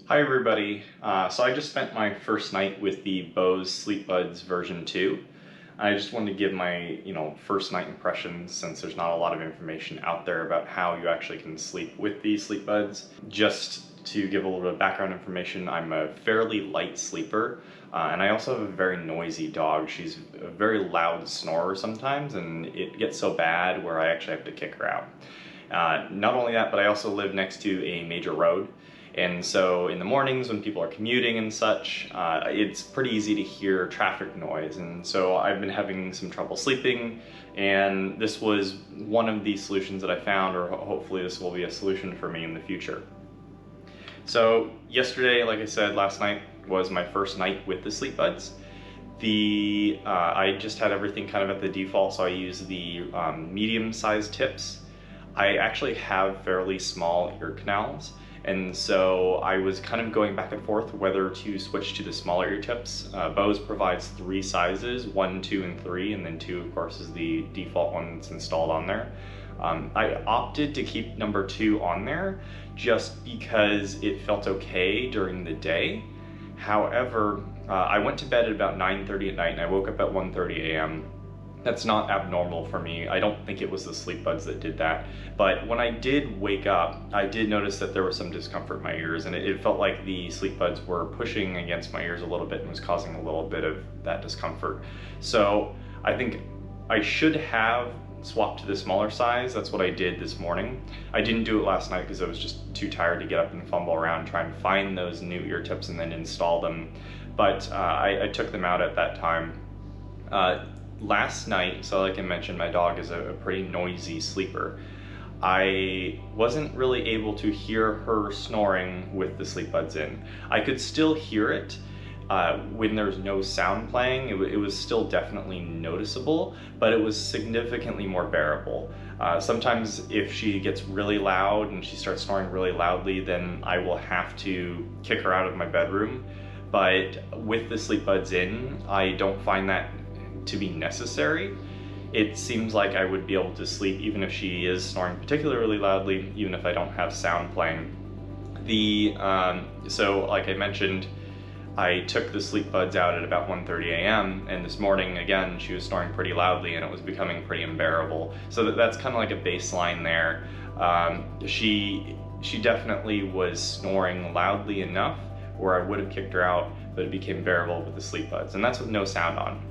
Hi everybody. So I just spent my first night with the Bose Sleepbuds version 2. I just wanted to give my, first night impressions since there's not a lot of information out there about how you actually can sleep with these Sleepbuds. Just to give a little bit of background information, I'm a fairly light sleeper, and I also have a very noisy dog. She's a very loud snorer sometimes, and it gets so bad where I actually have to kick her out. Not only that, but I also live next to a major road. And so in the mornings when people are commuting and such, it's pretty easy to hear traffic noise. And so I've been having some trouble sleeping, and this was one of the solutions that I found, or hopefully this will be a solution for me in the future. So yesterday, like I said, last night was my first night with the Sleepbuds. I just had everything kind of at the default, so I use the medium-sized tips. I actually have fairly small ear canals, and so I was kind of going back and forth whether to switch to the smaller ear tips. Bose provides 3 sizes, 1, 2, and 3, and then 2 of course is the default one that's installed on there. I opted to keep number 2 on there just because it felt okay during the day. However, I went to bed at about 9:30 at night and I woke up at 1:30 a.m. That's not abnormal for me. I don't think it was the Sleepbuds that did that. But when I did wake up, I did notice that there was some discomfort in my ears, and it felt like the Sleepbuds were pushing against my ears a little bit and was causing a little bit of that discomfort. So I think I should have swapped to the smaller size. That's what I did this morning. I didn't do it last night because I was just too tired to get up and fumble around and try and find those new ear tips and then install them. But I took them out at that time. Last night, so like I mentioned, my dog is a pretty noisy sleeper. I wasn't really able to hear her snoring with the Sleepbuds in. I could still hear it when there's no sound playing. It was still definitely noticeable, but it was significantly more bearable. Sometimes if she gets really loud and she starts snoring really loudly, then I will have to kick her out of my bedroom. But with the Sleepbuds in, I don't find that to be necessary. It seems like I would be able to sleep even if she is snoring particularly loudly, even if I don't have sound playing. So like I mentioned, I took the Sleepbuds out at about 1:30 a.m. and this morning again she was snoring pretty loudly and it was becoming pretty unbearable. So that's kind of like a baseline there. She definitely was snoring loudly enough where I would have kicked her out, but it became bearable with the Sleepbuds, and that's with no sound on.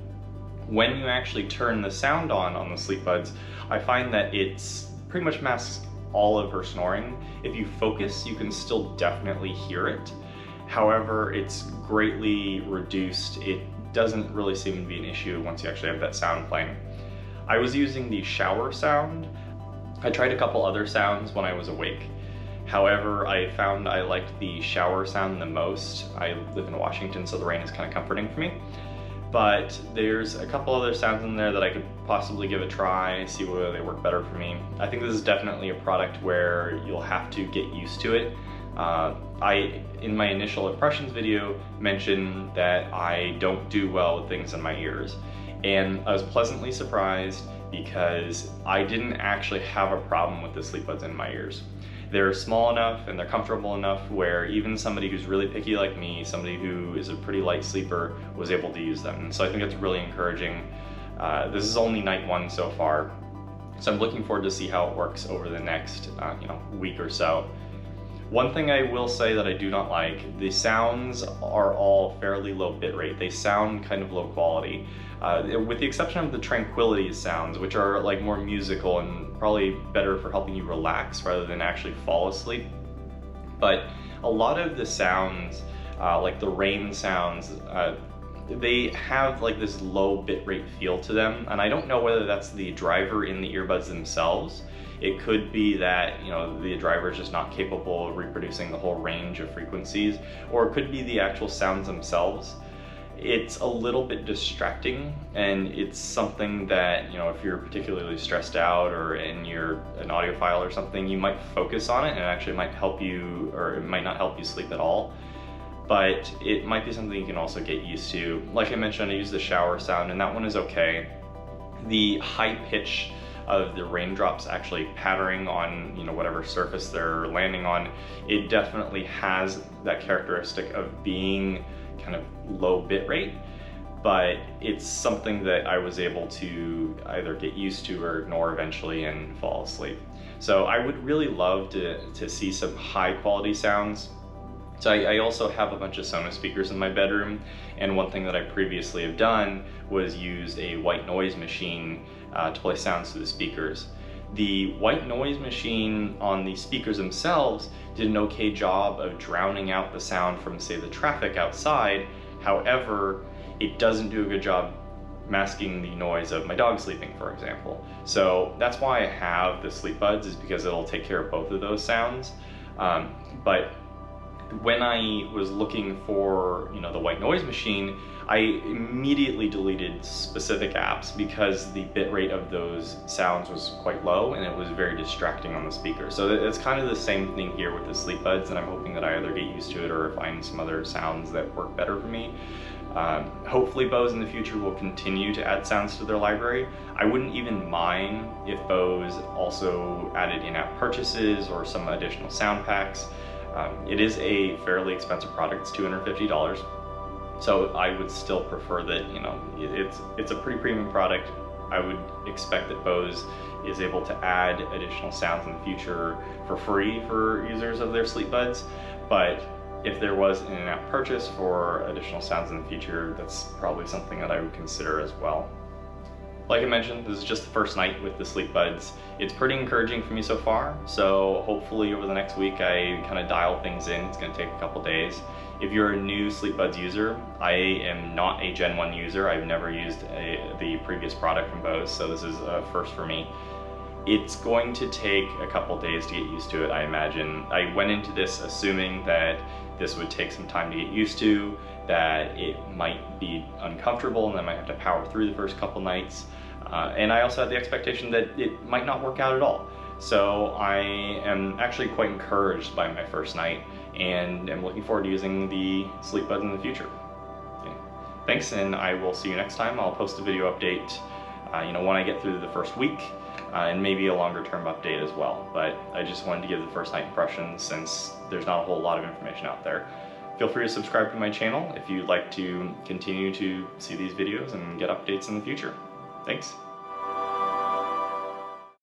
When you actually turn the sound on the Sleepbuds, I find that it's pretty much masks all of her snoring. If you focus, you can still definitely hear it. However, it's greatly reduced. It doesn't really seem to be an issue once you actually have that sound playing. I was using the shower sound. I tried a couple other sounds when I was awake. However, I found I liked the shower sound the most. I live in Washington, so the rain is kind of comforting for me. But there's a couple other sounds in there that I could possibly give a try, see whether they work better for me. I think this is definitely a product where you'll have to get used to it. I, in my initial impressions video, mentioned that I don't do well with things in my ears. And I was pleasantly surprised because I didn't actually have a problem with the Sleepbuds in my ears. They're small enough and they're comfortable enough where even somebody who's really picky like me, somebody who is a pretty light sleeper, was able to use them. And so I think that's really encouraging. This is only night 1 so far, so I'm looking forward to see how it works over the next week or so. One thing I will say that I do not like, the sounds are all fairly low bitrate. They sound kind of low quality. With the exception of the tranquility sounds, which are like more musical and probably better for helping you relax rather than actually fall asleep. But a lot of the sounds, like the rain sounds, they have like this low bitrate feel to them, and I don't know whether that's the driver in the earbuds themselves. It could be that the driver is just not capable of reproducing the whole range of frequencies, or it could be the actual sounds themselves. It's a little bit distracting, and it's something that, if you're particularly stressed out or you're an audiophile or something, you might focus on it and it actually might help you, or it might not help you sleep at all. But it might be something you can also get used to. Like I mentioned, I use the shower sound and that one is okay. The high pitch of the raindrops actually pattering on, you know, whatever surface they're landing on, it definitely has that characteristic of being kind of low bit rate, but it's something that I was able to either get used to or ignore eventually and fall asleep. So I would really love to see some high quality sounds. So I also have a bunch of Sonos speakers in my bedroom, and one thing that I previously have done was used a white noise machine to play sounds through the speakers. The white noise machine on the speakers themselves did an okay job of drowning out the sound from, say, the traffic outside. However, it doesn't do a good job masking the noise of my dog sleeping, for example. So that's why I have the Sleepbuds, is because it'll take care of both of those sounds. But when I was looking for, you know, the white noise machine, I immediately deleted specific apps because the bitrate of those sounds was quite low and it was very distracting on the speaker. So it's kind of the same thing here with the Sleepbuds, and I'm hoping that I either get used to it or find some other sounds that work better for me. Hopefully Bose in the future will continue to add sounds to their library. I wouldn't even mind if Bose also added in-app purchases or some additional sound packs. It is a fairly expensive product, it's $250. So I would still prefer that, you know, it's a pretty premium product. I would expect that Bose is able to add additional sounds in the future for free for users of their Sleepbuds. But if there was an in-app purchase for additional sounds in the future, that's probably something that I would consider as well. Like I mentioned, this is just the first night with the Sleepbuds. It's pretty encouraging for me so far, so hopefully over the next week I kind of dial things in. It's going to take a couple days. If you're a new Sleepbuds user, I am not a Gen 1 user. I've never used the previous product from Bose, so this is a first for me. It's going to take a couple days to get used to it, I imagine. I went into this assuming that this would take some time to get used to, that it might be uncomfortable and I might have to power through the first couple nights. And I also had the expectation that it might not work out at all. So I am actually quite encouraged by my first night and am looking forward to using the Sleepbuds in the future. Okay. Thanks, and I will see you next time. I'll post a video update you know, when I get through the first week, and maybe a longer term update as well. But I just wanted to give the first night impressions since there's not a whole lot of information out there. Feel free to subscribe to my channel if you'd like to continue to see these videos and get updates in the future. Thanks.